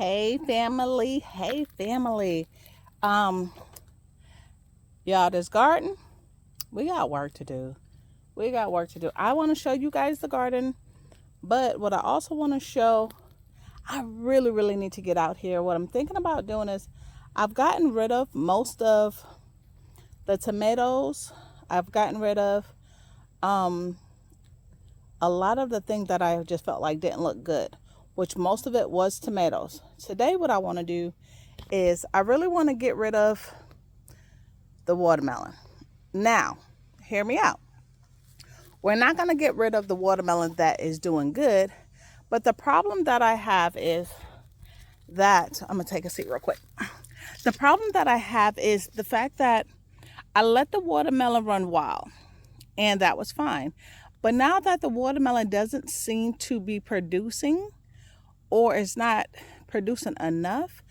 Hey family, hey family. Um, y'all, this garden, we got work to do. We got work to do. I want to show you guys the garden, but what I also want to show, I really need to get out here. What I'm thinking about doing is I've gotten rid of most of the tomatoes. I've gotten rid of um a lot of the things that I just felt like didn't look good, which most of it was tomatoes. Today what I want to do is I really want to get rid of the watermelon. Now, hear me out. We're not going to get rid of the watermelon that is doing good, but the problem that I have is that I'm going to take a seat real quick. The problem that I have is the fact that I let the watermelon run wild, and that was fine. But now that the watermelon doesn't seem to be producing or is not producing enough,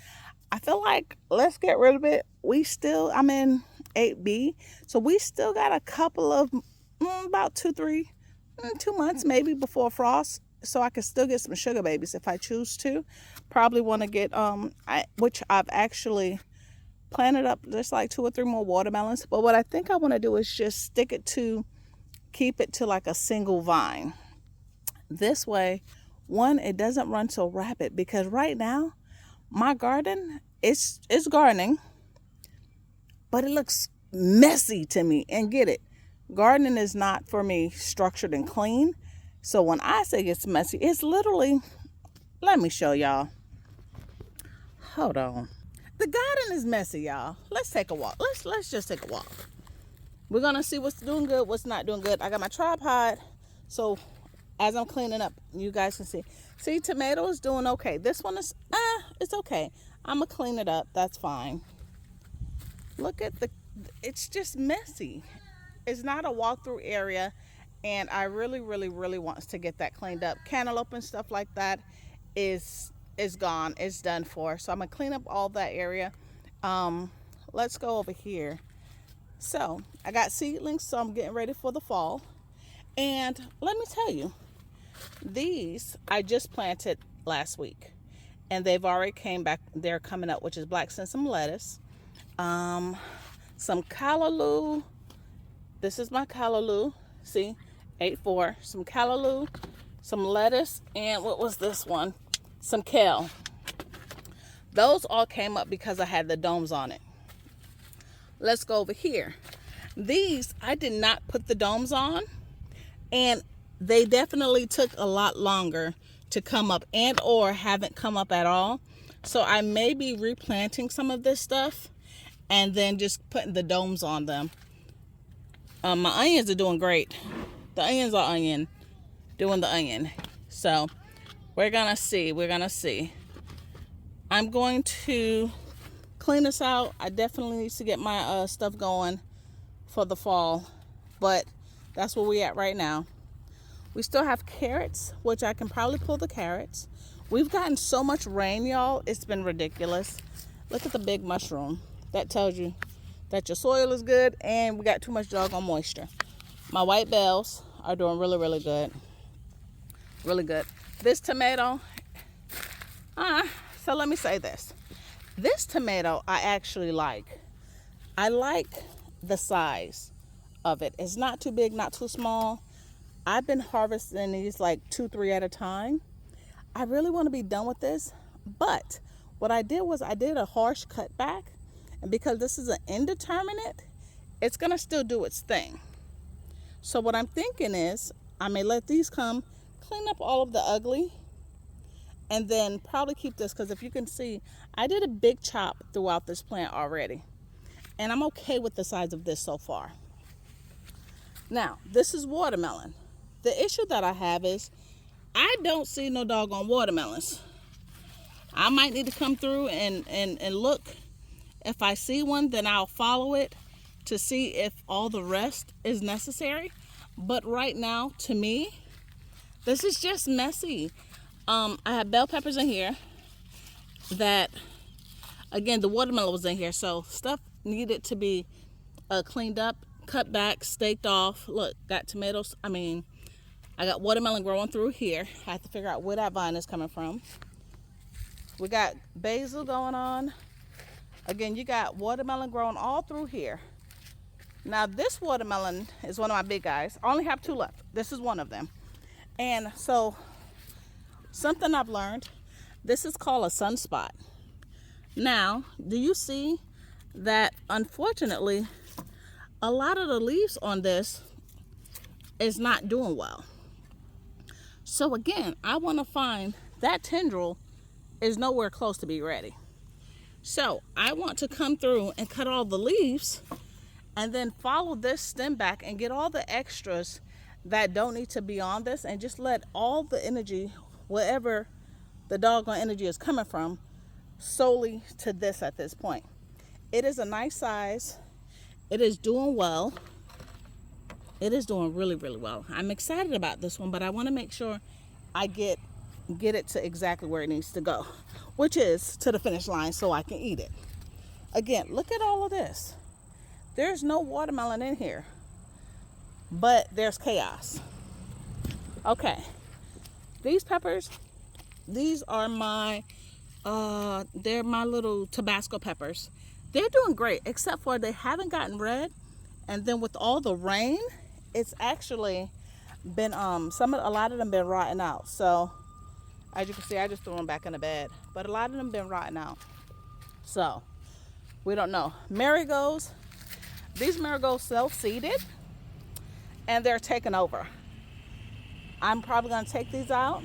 I feel like let's get rid of it. I'm in 8B, so we still got a couple of about 2 months maybe before frost, so I can still get some sugar babies if I choose to. Probably want to get which I've actually planted up just like 2 or 3 more watermelons. But what I think I want to do is just keep it to like a single vine. This way, one, it doesn't run so rapid, because right now my garden is gardening, but it looks messy to me. And get it, gardening is not for me structured and clean. So when I say it's messy, it's literally, let me show y'all. Hold on. The garden is messy, y'all. Let's take a walk. Let's just take a walk. We're gonna see what's doing good, what's not doing good. I got my tripod, so as I'm cleaning up, you guys can see. See, tomato is doing okay. This one is, it's okay. I'm gonna clean it up. That's fine. Look at it's just messy. It's not a walk-through area, and I really wants to get that cleaned up. Cantaloupe and stuff like that is gone. It's done for. So I'm gonna clean up all that area. Let's go over here. So I got seedlings, so I'm getting ready for the fall. And let me tell you, these I just planted last week, and they've already came back. They're coming up, which is black sesame lettuce, some callaloo. This is my callaloo. See, 8-4. Some callaloo, some lettuce, and what was this one? Some kale. Those all came up because I had the domes on it. Let's go over here. These I did not put the domes on, and they definitely took a lot longer to come up, and or haven't come up at all. So I may be replanting some of this stuff and then just putting the domes on them. My onions are doing great. The onions are doing the onion. So we're gonna see. I'm going to clean this out. I definitely need to get my stuff going for the fall, but that's where we at right now. We still have carrots, which I can probably pull the carrots. We've gotten so much rain, y'all. It's been ridiculous. Look at the big mushroom. That tells you that your soil is good, and we got too much doggone moisture. My white bells are doing really good. Really good. This tomato, so let me say this. This tomato I actually like. I like the size of it. It's not too big, not too small. I've been harvesting these like 2-3 at a time. I really want to be done with this, but what I did was I did a harsh cutback, and because this is an indeterminate, it's gonna still do its thing. So what I'm thinking is I may let these come, clean up all of the ugly, and then probably keep this, because if you can see, I did a big chop throughout this plant already, and I'm okay with the size of this so far. Now, this is watermelon. The issue that I have is I don't see no doggone watermelons. I might need to come through and look. If I see one, then I'll follow it to see if all the rest is necessary. But right now, to me, this is just messy. I have bell peppers in here that, again, the watermelon was in here, so stuff needed to be cleaned up, cut back, staked off. Look, got tomatoes. I got watermelon growing through here. I have to figure out where that vine is coming from. We got basil going on. Again, you got watermelon growing all through here. Now this watermelon is one of my big guys. I only have 2 left. This is one of them. And so something I've learned, this is called a sunspot. Now, do you see that unfortunately a lot of the leaves on this is not doing well? So again, I want to find that tendril is nowhere close to be ready. So I want to come through and cut all the leaves and then follow this stem back and get all the extras that don't need to be on this, and just let all the energy, wherever the doggone energy is coming from, solely to this at this point. It is a nice size. It is doing well. It is doing really, really well. I'm excited about this one, but I want to make sure I get it to exactly where it needs to go, which is to the finish line so I can eat it. Again, look at all of this. There's no watermelon in here, but there's chaos. Okay, these peppers, these are my they're my little Tabasco peppers. They're doing great, except for they haven't gotten red, and then with all the rain, it's actually been a lot of them been rotting out. So as you can see, I just threw them back in the bed, but a lot of them been rotting out. So we don't know. Marigolds, these marigolds self-seeded and they're taking over. I'm probably gonna take these out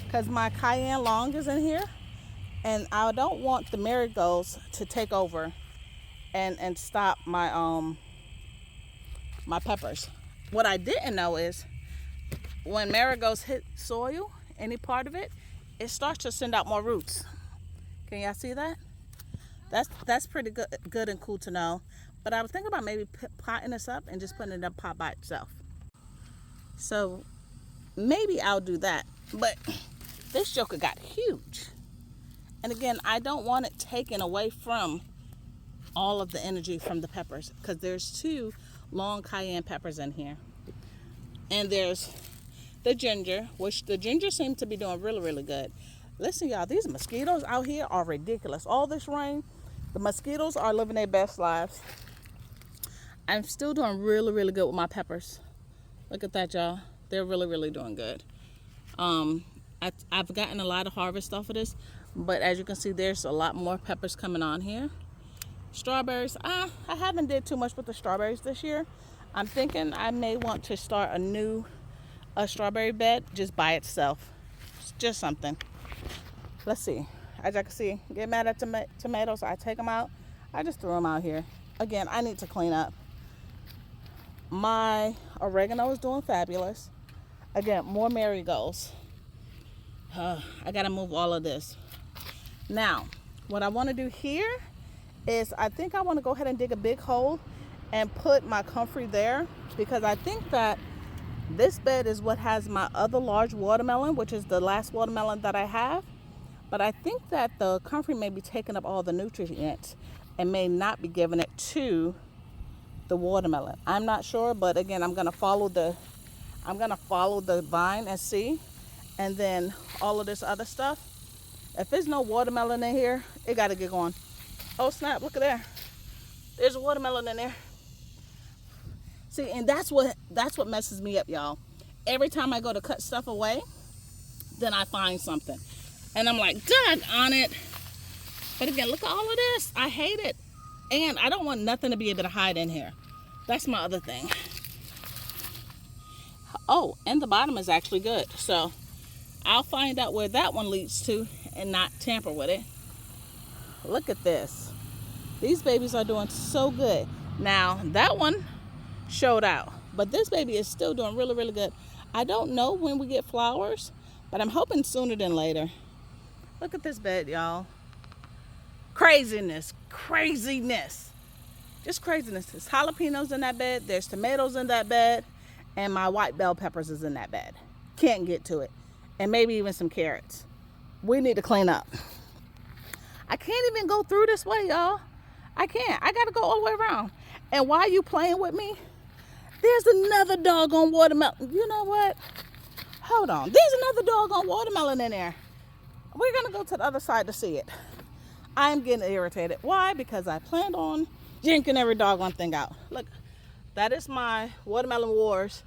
because my cayenne long is in here, and I don't want the marigolds to take over and stop my my peppers. What I didn't know is when marigolds hit soil, any part of it, it starts to send out more roots. Can y'all see that? That's pretty good and cool to know. But I was thinking about maybe potting this up and just putting it in a pot by itself. So maybe I'll do that. But this joker got huge. And again, I don't want it taken away from all of the energy from the peppers, because there's 2 long cayenne peppers in here. And there's the ginger, which the ginger seems to be doing really, really good. Listen, y'all, these mosquitoes out here are ridiculous. All this rain, the mosquitoes are living their best lives. I'm still doing really, really good with my peppers. Look at that, y'all. They're really, really doing good. I've gotten a lot of harvest off of this, but as you can see, there's a lot more peppers coming on here. Strawberries, I haven't did too much with the strawberries this year. I'm thinking I may want to start a new strawberry bed just by itself. It's just something. Let's see. As I can see, get mad at tomatoes, I take them out. I just throw them out here. Again, I need to clean up. My oregano is doing fabulous. Again, more marigolds. I gotta move all of this. Now, what I want to do here is I think I want to go ahead and dig a big hole and put my comfrey there, because I think that this bed is what has my other large watermelon, which is the last watermelon that I have. But I think that the comfrey may be taking up all the nutrients and may not be giving it to the watermelon. I'm not sure, but again, I'm gonna follow the vine and see, and then all of this other stuff. If there's no watermelon in here, it got to get going. Oh snap! Look at there. There's a watermelon in there. See, and that's what messes me up, y'all. Every time I go to cut stuff away, then I find something, and I'm like, dang on it. But again, look at all of this. I hate it. And I don't want nothing to be able to hide in here. That's my other thing. Oh, and the bottom is actually good. So I'll find out where that one leads to and not tamper with it. Look at this. These babies are doing so good. Now, that one showed out, but this baby is still doing really, really good. I don't know when we get flowers, but I'm hoping sooner than later. Look at this bed, y'all. Craziness, just craziness. There's jalapenos in that bed, there's tomatoes in that bed, and my white bell peppers is in that bed. Can't get to it. And maybe even some carrots. We need to clean up. I can't even go through this way, y'all. I can't. I gotta go all the way around. And while you playing with me, there's another doggone watermelon. You know what? Hold on. There's another doggone watermelon in there. We're gonna go to the other side to see it. I'm getting irritated. Why? Because I planned on jinking every doggone thing out. Look, that is my Watermelon Wars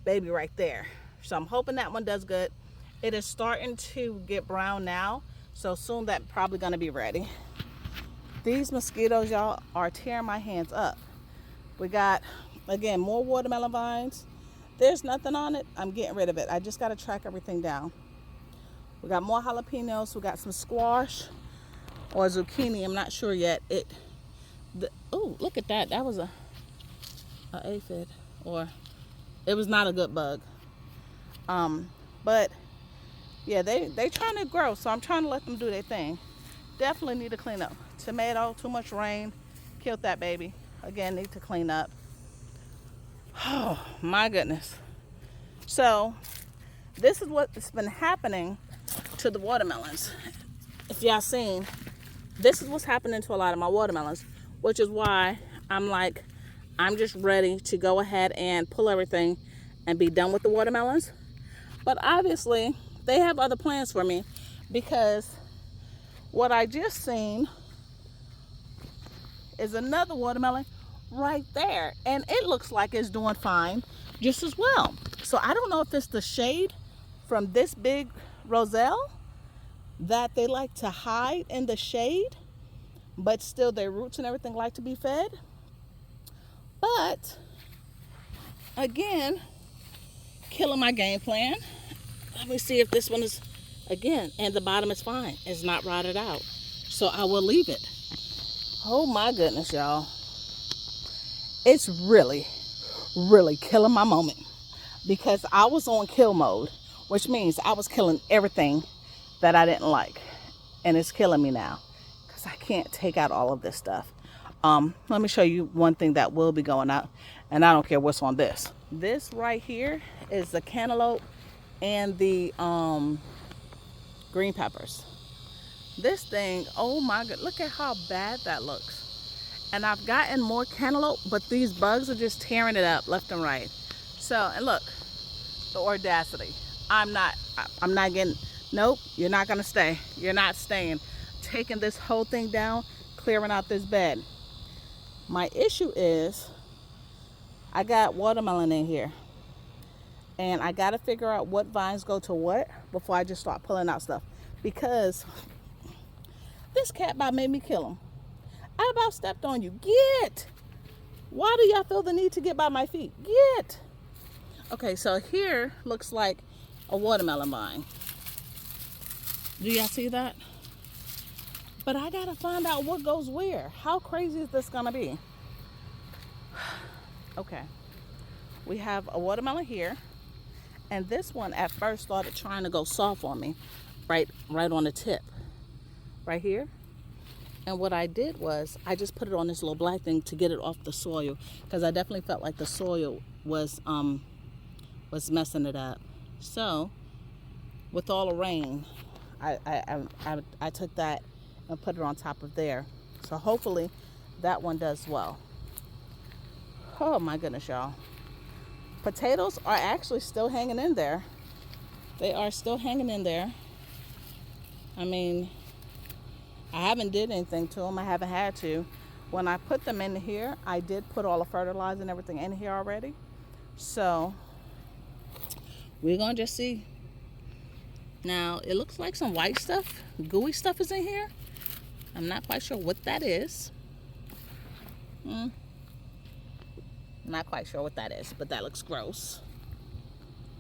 baby right there. So I'm hoping that one does good. It is starting to get brown now, so soon that's probably gonna be ready. These mosquitoes, y'all, are tearing my hands up. We got, again, more watermelon vines. There's nothing on it. I'm getting rid of it. I just got to track everything down. We got more jalapenos. We got some squash or zucchini. I'm not sure yet. Oh, look at that. That was a aphid, or it was not a good bug. But yeah, they trying to grow, so I'm trying to let them do their thing. Definitely need to clean up. Tomato, too much rain, killed that baby. Again, need to clean up. Oh my goodness. So this is what's been happening to the watermelons. If y'all seen, this is what's happening to a lot of my watermelons, which is why I'm just ready to go ahead and pull everything and be done with the watermelons. But obviously they have other plans for me, because what I just seen is another watermelon right there, and it looks like it's doing fine just as well. So I don't know if it's the shade from this big roselle that they like to hide in the shade, but still their roots and everything like to be fed. But again, killing my game plan. Let me see if this one is, again, and the bottom is fine. It's not rotted out, so I will leave it. Oh my goodness, y'all. It's really killing my moment, because I was on kill mode, which means I was killing everything that I didn't like, and it's killing me now because I can't take out all of this stuff. Let me show you one thing that will be going out, and I don't care what's on this. This right here is the cantaloupe and the green peppers. This thing, oh my god, look at how bad that looks. And I've gotten more cantaloupe, but these bugs are just tearing it up left and right. So, and look, the audacity. I'm not getting, nope, you're not gonna stay. You're not staying. Taking this whole thing down, clearing out this bed. My issue is, I got watermelon in here, and I gotta figure out what vines go to what before I just start pulling out stuff, because this cat about made me kill him. I about stepped on you. Get! Why do y'all feel the need to get by my feet? Get! Okay, so here looks like a watermelon vine. Do y'all see that? But I gotta find out what goes where. How crazy is this gonna be? Okay, we have a watermelon here, and this one at first started trying to go soft on me, right on the tip, right here. And what I did was I just put it on this little black thing to get it off the soil, because I definitely felt like the soil was messing it up. So with all the rain, I took that and put it on top of there. So hopefully that one does well. Oh my goodness, y'all. Potatoes are actually still hanging in there. They are still hanging in there. I mean, I haven't did anything to them. I haven't had to. When I put them in here, I did put all the fertilizer and everything in here already. So we're gonna just see. Now it looks like some white stuff, gooey stuff is in here. I'm not quite sure what that is. Not quite sure what that is, but that looks gross.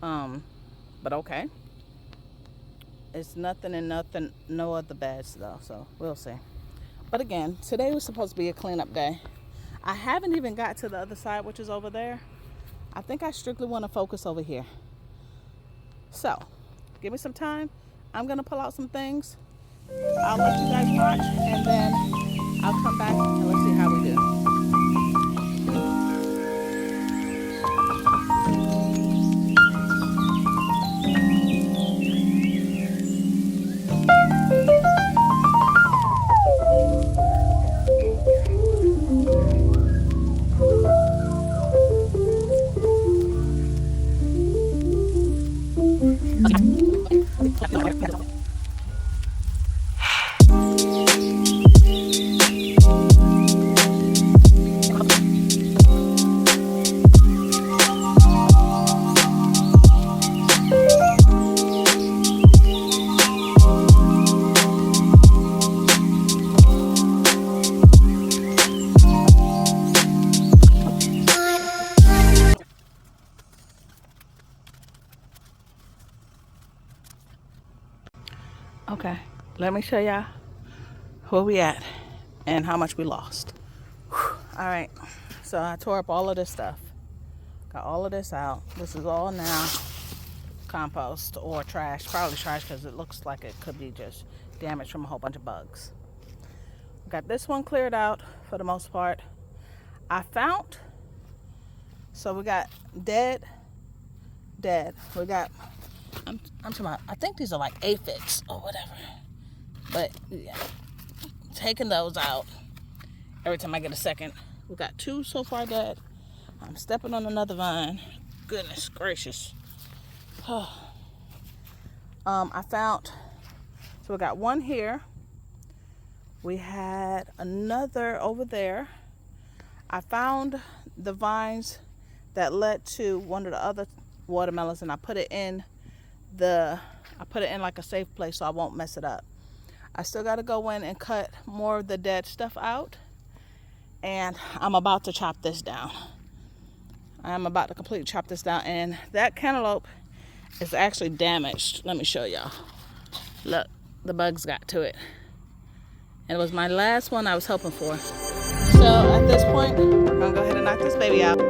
But okay. It's nothing and nothing, no other bads though, so we'll see. But again, today was supposed to be a cleanup day. I haven't even got to the other side, which is over there. I think I strictly want to focus over here. So, give me some time. I'm gonna pull out some things. I'll let you guys watch, and then I'll come back and let's see how we do. Okay, let me show y'all where we at and how much we lost. Whew. All right, so I tore up all of this stuff. Got all of this out. This is all now compost or trash. Probably trash because it looks like it could be just damaged from a whole bunch of bugs. Got this one cleared out for the most part. I found, so we got dead. We got, I'm talking about, I think these are like aphids or whatever. But yeah, taking those out every time I get a second. We got 2 so far dead. I'm stepping on another vine. Goodness gracious. I found, so we got one here. We had another over there. I found the vines that led to one of the other watermelons, and I put it in like a safe place so I won't mess it up. I still got to go in and cut more of the dead stuff out, and I'm about to chop this down. I'm about to completely chop this down, and that cantaloupe is actually damaged. Let me show y'all. Look, the bugs got to it. And it was my last one I was hoping for. So at this point, we're gonna go ahead and knock this baby out.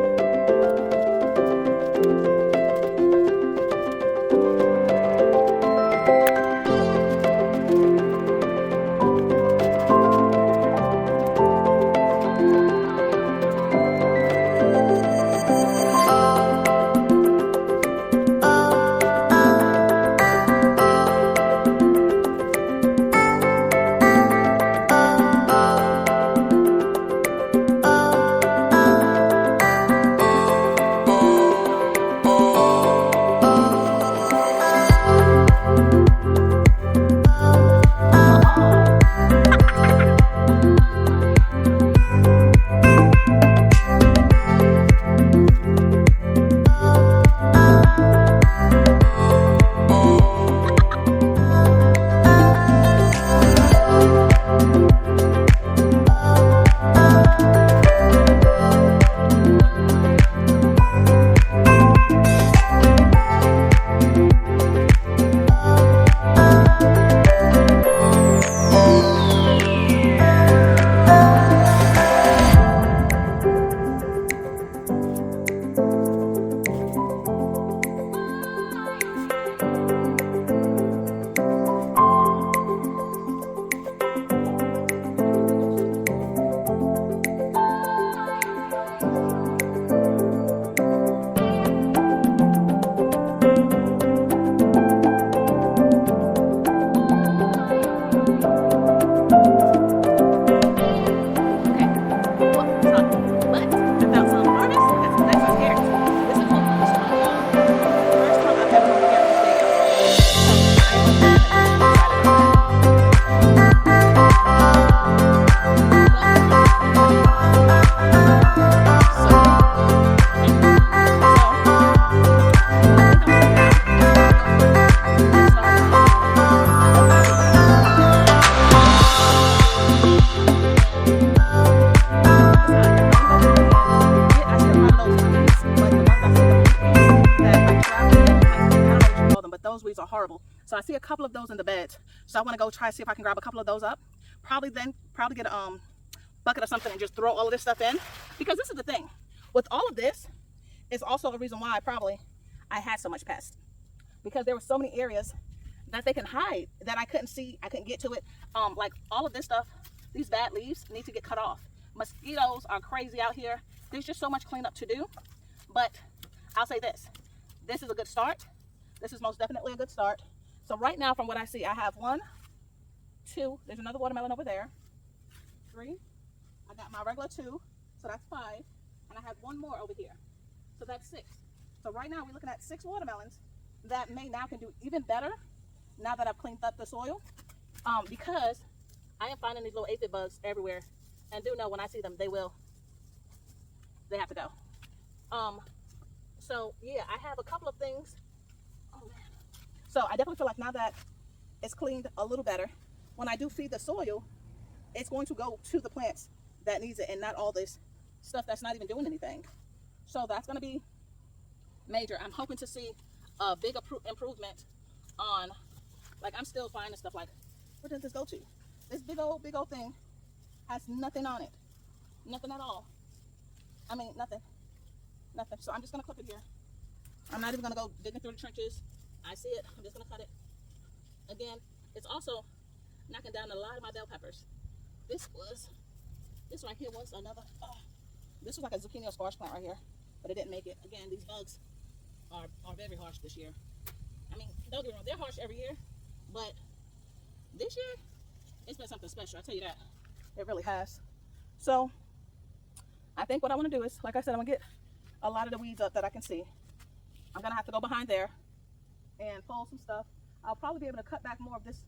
Are horrible. So I see a couple of those in the bed. So I want to go try to see if I can grab a couple of those up. Probably get a bucket or something and just throw all of this stuff in. Because this is the thing. With all of this, is also the reason why I had so much pest. Because there were so many areas that they can hide that I couldn't see. I couldn't get to it. Like all of this stuff, these bad leaves need to get cut off. Mosquitoes are crazy out here. There's just so much cleanup to do. But I'll say this. This is a good start. This is most definitely a good start. So right now, from what I see, I have 1, 2. There's another watermelon over there. 3. I got my regular 2. So that's 5. And I have 1 more over here. So that's 6. So right now, we're looking at 6 watermelons that now can do even better now that I've cleaned up the soil. Because I am finding these little aphid bugs everywhere. And do know when I see them, they have to go. So yeah, I have a couple of things. Oh man. So I definitely feel like now that it's cleaned a little better, when I do feed the soil, it's going to go to the plants that needs it and not all this stuff that's not even doing anything. So that's going to be major. I'm hoping to see a big improvement on Like, I'm still finding stuff like, where does this go to? This big old thing has nothing on it. Nothing at all. I mean, nothing. Nothing. So I'm just going to clip it here. I'm not even going to go digging through the trenches. I see it. I'm just going to cut it. Again, it's also knocking down a lot of my bell peppers. This right here was another, this was like a zucchini or squash plant right here, but it didn't make it. Again, these bugs are very harsh this year. I mean, don't get me wrong, they're harsh every year, but this year, it's been something special. I tell you that. It really has. So, I think what I want to do is, like I said, I'm going to get a lot of the weeds up that I can see. I'm going to have to go behind there and pull some stuff. I'll probably be able to cut back more of this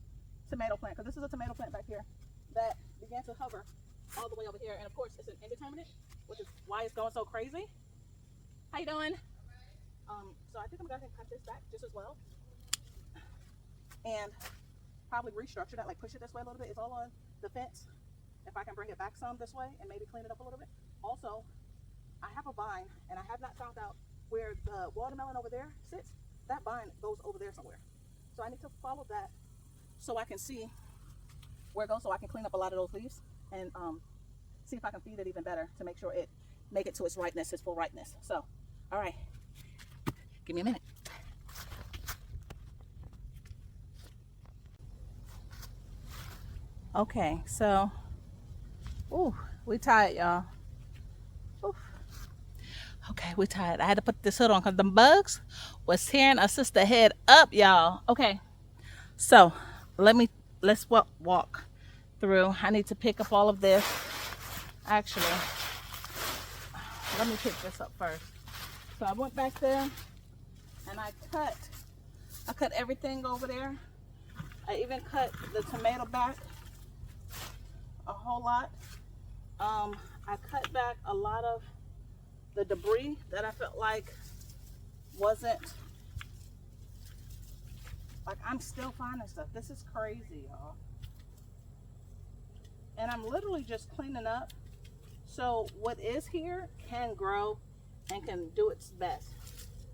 tomato plant, because this is a tomato plant back here that began to hover all the way over here. And of course, it's an indeterminate, which is why it's going so crazy. How you doing? So I think I'm going to cut this back just as well. And probably restructure that, like push it this way a little bit. It's all on the fence. If I can bring it back some this way and maybe clean it up a little bit. Also, I have a vine, and I have not found out where the watermelon over there sits. That vine goes over there somewhere. So I need to follow that so I can see where it goes, so I can clean up a lot of those leaves and see if I can feed it even better to make sure it make it to its ripeness, its full ripeness. So, all right, give me a minute. Okay, so, ooh, we tired, y'all. Ooh. Okay, we tired. I had to put this hood on because the bugs was tearing our sister head up, y'all. Okay, so let's walk through. I need to pick up all of this. Actually, let me pick this up first. So I went back there and I cut everything over there. I even cut the tomato back a whole lot. I cut back a lot of the debris that I felt like wasn't, like, I'm still finding stuff. This is crazy, y'all. And I'm literally just cleaning up so what is here can grow and can do its best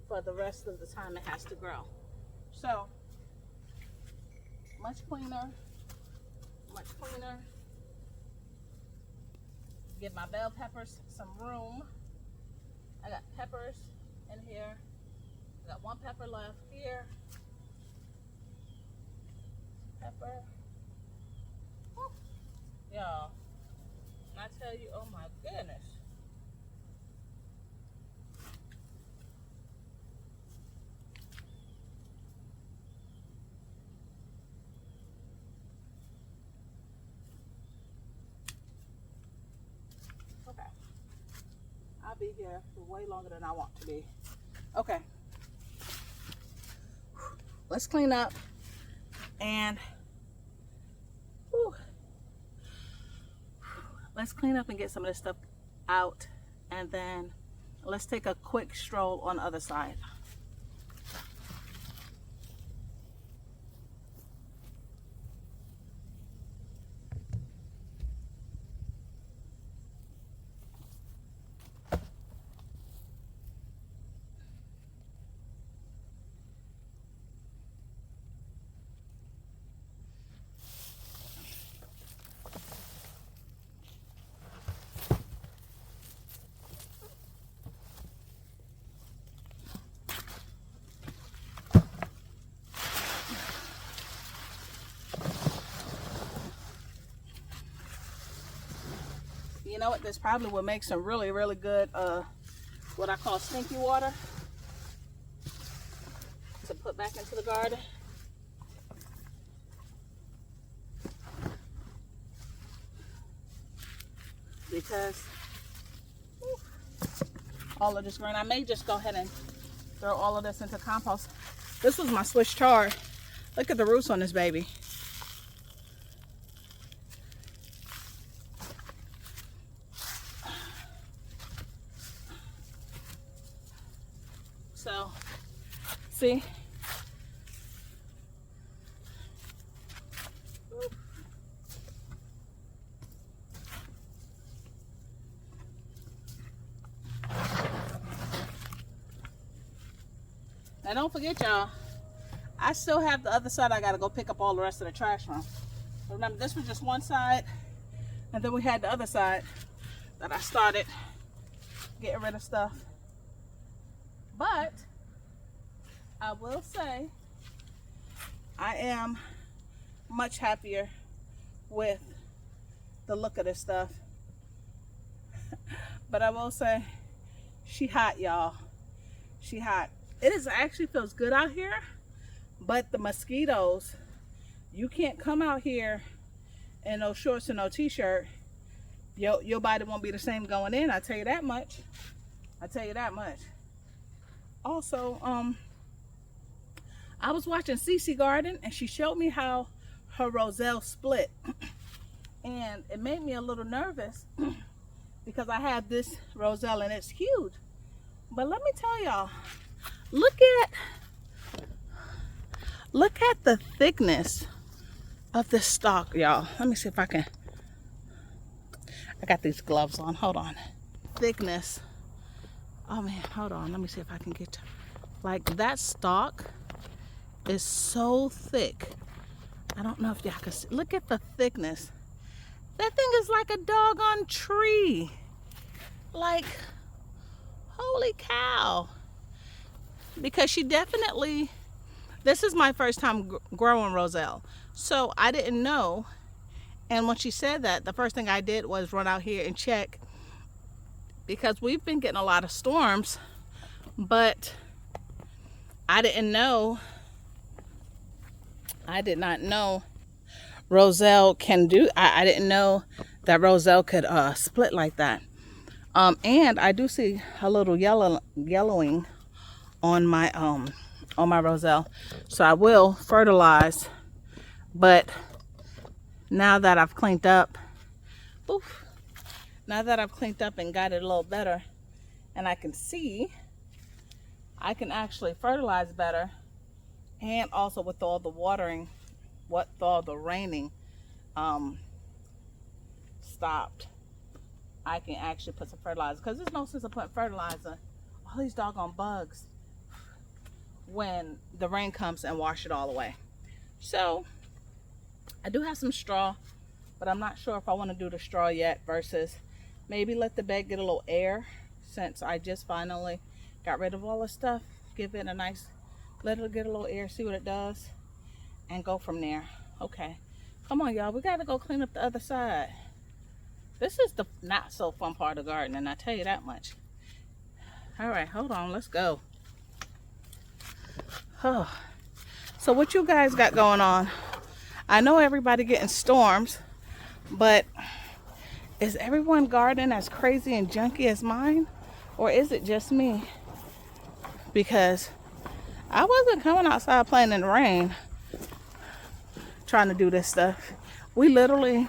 for the rest of the time it has to grow. So much cleaner, much cleaner. Give my bell peppers some room. I got peppers in here. I got one pepper left here. Pepper. Woo. Y'all, I tell you, oh my goodness. Okay. I'll be here for way longer than I want to be. Okay. Let's clean up and whew, let's clean up and get some of this stuff out, and then let's take a quick stroll on the other side. You know what? This probably will make some really, really good, what I call stinky water to put back into the garden. Because whew, all of this green, I may just go ahead and throw all of this into compost. This was my Swiss chard. Look at the roots on this baby. So, see? Now don't forget, y'all, I still have the other side I gotta go pick up all the rest of the trash from. Remember, this was just one side, and then we had the other side that I started getting rid of stuff. But I will say I am much happier with the look of this stuff. But I will say she hot, y'all. She hot. It is actually feels good out here, but the mosquitoes, you can't come out here in no shorts and no t-shirt. Your body won't be the same going in. I tell you that much. I tell you that much. Also, I was watching Cece Garden, and she showed me how her roselle split, and it made me a little nervous because I have this roselle and it's huge. But let me tell y'all, look at the thickness of this stalk, y'all. Let me see if I can. I got these gloves on. Hold on. Thickness. Oh man, hold on. Let me see if I can get to. Like, that stalk is so thick. I don't know if y'all can see. Look at the thickness. That thing is like a doggone tree. Like, holy cow. Because she definitely, this is my first time growing roselle, so I didn't know. And when she said that, the first thing I did was run out here and check, because we've been getting a lot of storms, but I didn't know. I did not know roselle can do. I didn't know that roselle could split like that. And I do see a little yellowing on my roselle, so I will fertilize. But now that I've cleaned up, now that I've cleaned up and got it a little better, and I can see, I can actually fertilize better. And also with all the watering, with all the raining stopped, I can actually put some fertilizer, because there's no sense of putting fertilizer, all these doggone bugs, when the rain comes and wash it all away. So I do have some straw, but I'm not sure if I want to do the straw yet, versus maybe let the bed get a little air, since I just finally got rid of all the stuff. Give it a nice, let it get a little air, see what it does, and go from there. Okay, come on y'all, we gotta go clean up the other side. This is the not so fun part of the garden, and I tell you that much. All right, hold on, let's go. Oh, so what you guys got going on? I know everybody getting storms, but is everyone gardening as crazy and junky as mine, or is it just me? Because I wasn't coming outside playing in the rain trying to do this stuff. We literally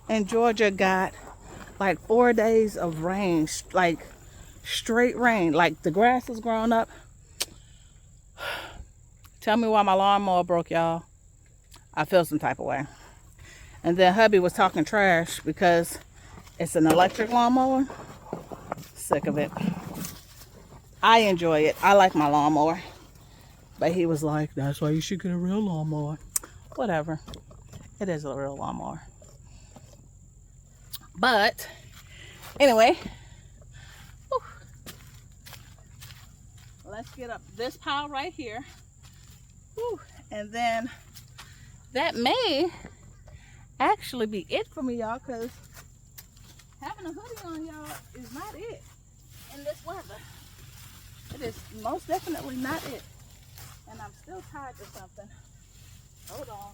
in Georgia got like 4 days of rain, like straight rain, like the grass is growing up. Tell me why my lawnmower broke, y'all. I feel some type of way. And then hubby was talking trash because it's an electric lawnmower. Sick of it. I enjoy it. I like my lawnmower. But he was like, that's why you should get a real lawnmower. Whatever. It is a real lawnmower. But anyway, let's get up this pile right here. And then that may actually be it for me, y'all, because having a hoodie on, y'all, is not it in this weather. It is most definitely not it. And I'm still tied to something. Hold on.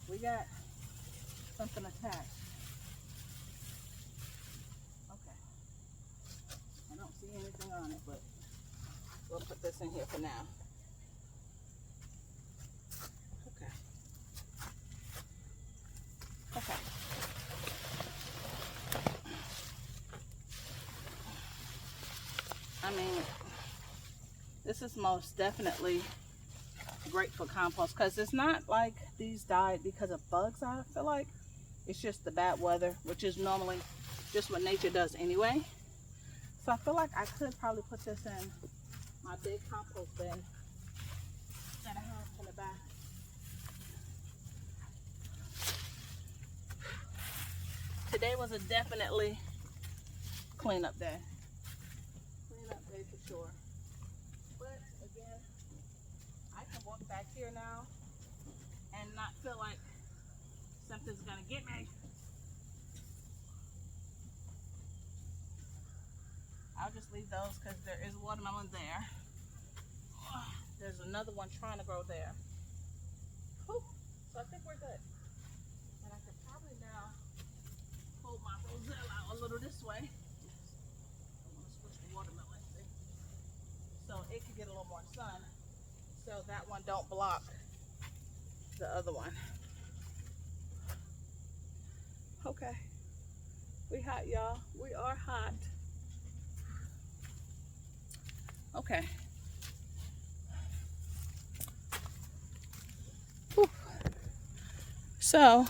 We got something attached. Okay. I don't see anything on it, but we'll put this in here for now. Okay. Okay. I mean, this is most definitely great for compost, because it's not like these died because of bugs. I feel like it's just the bad weather, which is normally just what nature does anyway. So I feel like I could probably put this in my big compost bin the back. Today was a definitely cleanup day. Cleanup day for sure. But again, I can walk back here now and not feel like something's gonna get me. I'll just leave those because there is watermelon there. There's another one trying to grow there. Whew. So I think we're good. And I could probably now pull my roselle out a little this way. I'm going to switch the watermelon thing. So it can get a little more sun. So that one don't block the other one. Okay. We hot, y'all. We are hot. Okay. Whew. So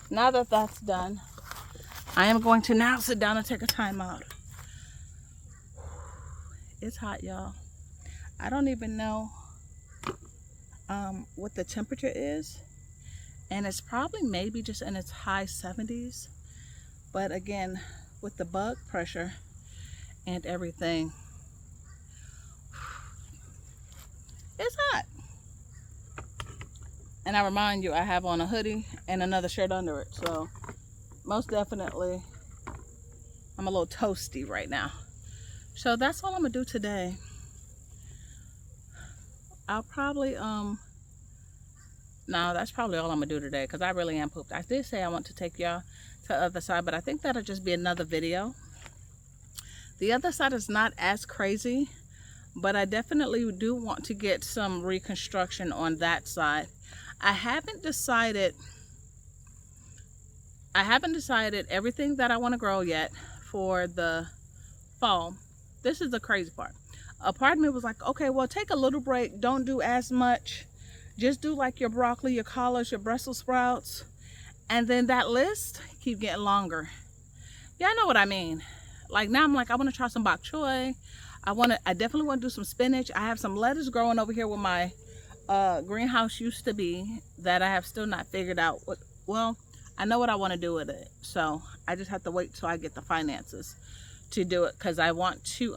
now that that's done, I am going to now sit down and take a time out. It's hot, y'all. I don't even know what the temperature is, and it's probably maybe just in its high 70s. But again, with the bug pressure and everything, it's hot. And I remind you, I have on a hoodie and another shirt under it. So most definitely, I'm a little toasty right now. So that's all I'm gonna do today. I'll probably, no, that's probably all I'm gonna do today because I really am pooped. I did say I want to take y'all to the other side, but I think that'll just be another video. The other side is not as crazy, but I definitely do want to get some reconstruction on that side. I haven't decided everything that I want to grow yet for the fall. This is the crazy part. A part of me was like, okay, well, take a little break. Don't do as much. Just do like your broccoli, your collards, your Brussels sprouts. And then that list keep getting longer. Yeah, I know what I mean. Like now I'm like, I want to try some bok choy. I definitely want to do some spinach. I have some lettuce growing over here where my greenhouse used to be that I have still not figured out what, well, I know what I want to do with it. So I just have to wait till I get the finances to do it, because I want to,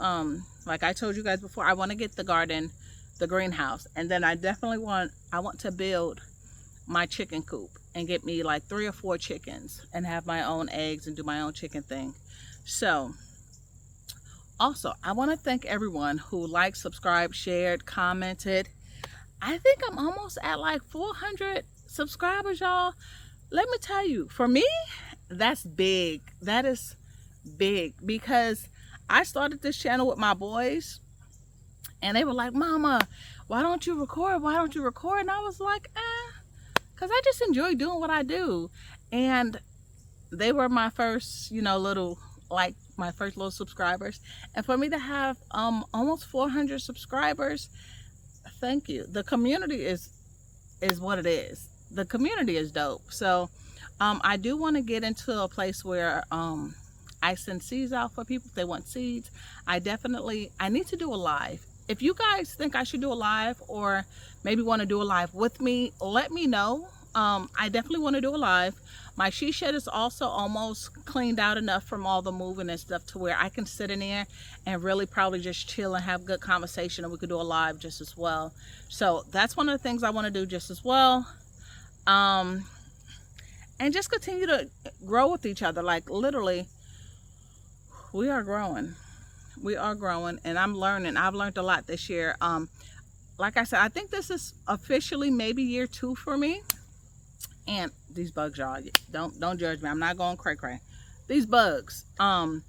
like I told you guys before, I want to get the garden, the greenhouse, and then I want to build my chicken coop and get me like 3 or 4 chickens and have my own eggs and do my own chicken thing. So also, I want to thank everyone who liked, subscribed, shared, commented. I think I'm almost at like 400 subscribers, y'all. Let me tell you, for me, that's big. That is big, because I started this channel with my boys and they were like, Mama, why don't you record? Why don't you record? And I was like, because I just enjoy doing what I do. And they were my first, my first little subscribers. And for me to have almost 400 subscribers, thank you. The community is what it is. The community is dope. So I do want to get into a place where I send seeds out for people if they want seeds. I need to do a live. If you guys think I should do a live, or maybe want to do a live with me, let me know. I definitely want to do a live. My she shed is also almost cleaned out enough from all the moving and stuff to where I can sit in there and really probably just chill and have good conversation, and we could do a live just as well. So that's one of the things I want to do just as well. And just continue to grow with each other. Like literally, we are growing. We are growing, and I'm learning. I've learned a lot this year. Like I said, I think this is officially maybe year 2 for me. And these bugs, y'all, don't judge me. I'm not going cray cray. These bugs. And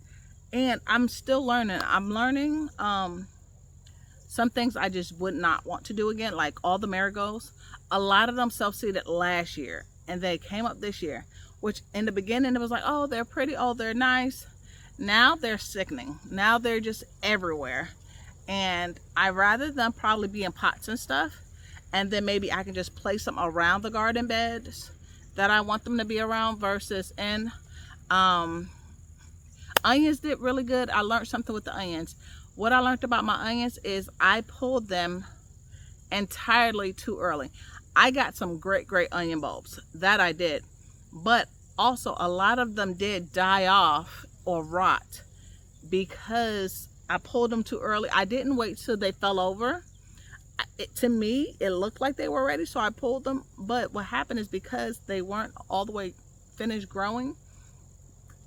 I'm still learning. I'm learning some things I just would not want to do again, like all the marigolds. A lot of them self-seeded last year, and they came up this year, which in the beginning it was like, oh, they're pretty, oh, they're nice. Now they're sickening. Now they're just everywhere. And I'd rather them probably be in pots and stuff, and then maybe I can just place them around the garden beds that I want them to be around versus in. Onions did really good. I learned something with the onions. What I learned about my onions is I pulled them entirely too early. I got some great onion bulbs, that I did, but also a lot of them did die off or rot because I pulled them too early. I didn't wait till they fell over. To me, it looked like they were ready, so I pulled them. But what happened is, because they weren't all the way finished growing,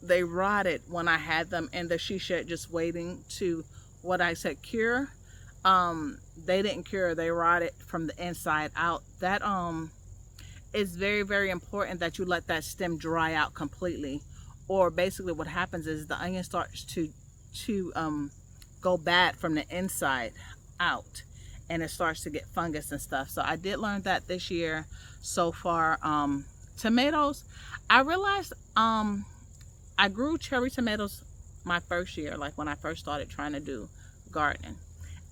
they rotted when I had them in the she shed, just waiting to, what I said, cure. They didn't cure, they rotted from the inside out. That it's very important that you let that stem dry out completely, or basically what happens is the onion starts to go bad from the inside out, and it starts to get fungus and stuff. So I did learn that this year so far. Tomatoes, I realized I grew cherry tomatoes my first year, like when I first started trying to do gardening,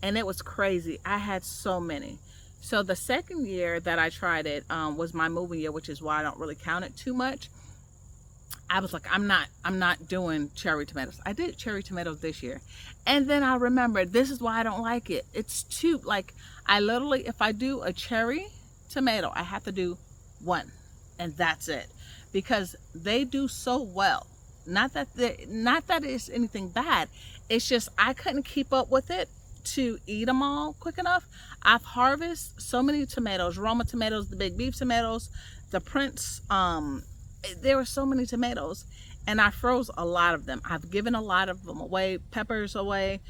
and it was crazy. I had so many. So the second year that I tried it was my moving year, which is why I don't really count it too much. I was like, I'm not doing cherry tomatoes. I did cherry tomatoes this year. And then I remembered, this is why I don't like it. It's too, like, I literally, if I do a cherry tomato, I have to do one, and that's it. Because they do so well. Not that it's anything bad. It's just I couldn't keep up with it to eat them all quick enough. I've harvested so many tomatoes, Roma tomatoes, the big beef tomatoes, the Prince, there were so many tomatoes, and I froze a lot of them. I've given a lot of them away, peppers away,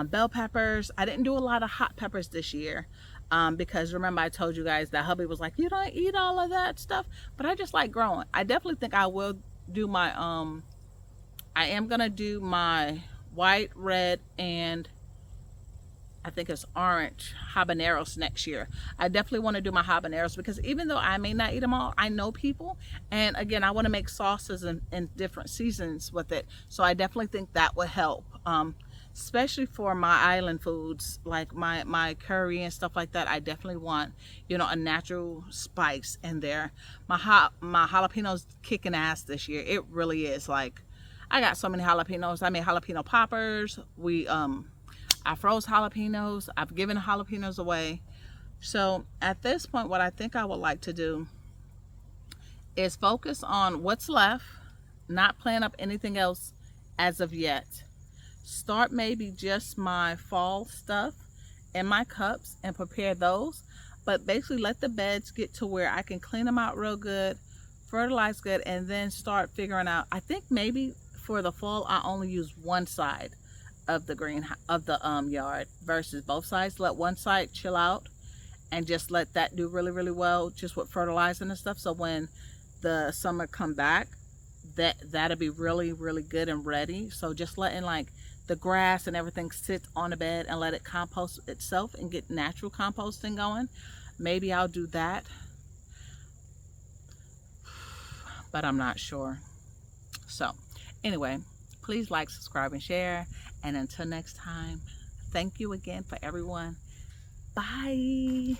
bell peppers. I didn't do a lot of hot peppers this year because remember I told you guys that hubby was like, you don't eat all of that stuff, but I just like growing. I definitely think I will do my, I am gonna do my white, red, and I think it's orange habaneros next year. I definitely want to do my habaneros because even though I may not eat them all, I know people. And again, I want to make sauces and different seasons with it. So I definitely think that would help. Especially for my island foods, like my curry and stuff like that. I definitely want, you know, a natural spice in there. My jalapenos kicking ass this year. It really is. Like, I got so many jalapenos. I made jalapeno poppers. I froze jalapenos. I've given jalapenos away. So at this point, what I think I would like to do is focus on what's left, not plan up anything else as of yet. Start maybe just my fall stuff in my cups and prepare those. But basically let the beds get to where I can clean them out real good, fertilize good, and then start figuring out. I think maybe for the fall, I only use one side of the yard versus both sides. Let one side chill out and just let that do really well just with fertilizing and stuff, so when the summer come back, that'll be really good and ready. So just letting like the grass and everything sit on the bed and let it compost itself and get natural composting going. Maybe I'll do that, but I'm not sure. So anyway, please like, subscribe, and share. And until next time, thank you again for everyone. Bye.